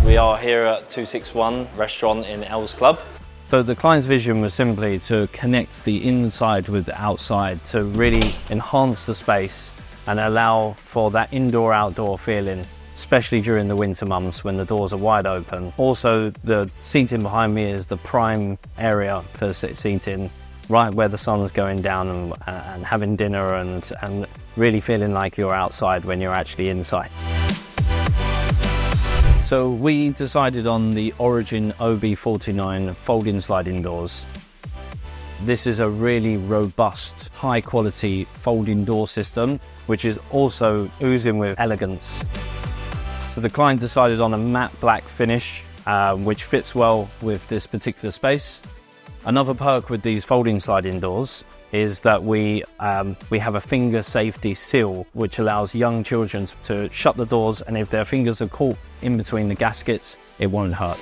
We are here at 261 restaurant in Els Club. So the client's vision was simply to connect the inside with the outside to really enhance the space and allow for that indoor-outdoor feeling, especially during the winter months when the doors are wide open. Also, the seating behind me is the prime area for seating, right where the sun's going down and having dinner and really feeling like you're outside when you're actually inside. So we decided on the Origin OB49 folding sliding doors. This is a really robust, high quality folding door system, which is also oozing with elegance. So the client decided on a matte black finish, which fits well with this particular space. Another perk with these folding sliding doors is that we have a finger safety seal, which allows young children to shut the doors, and if their fingers are caught in between the gaskets, it won't hurt.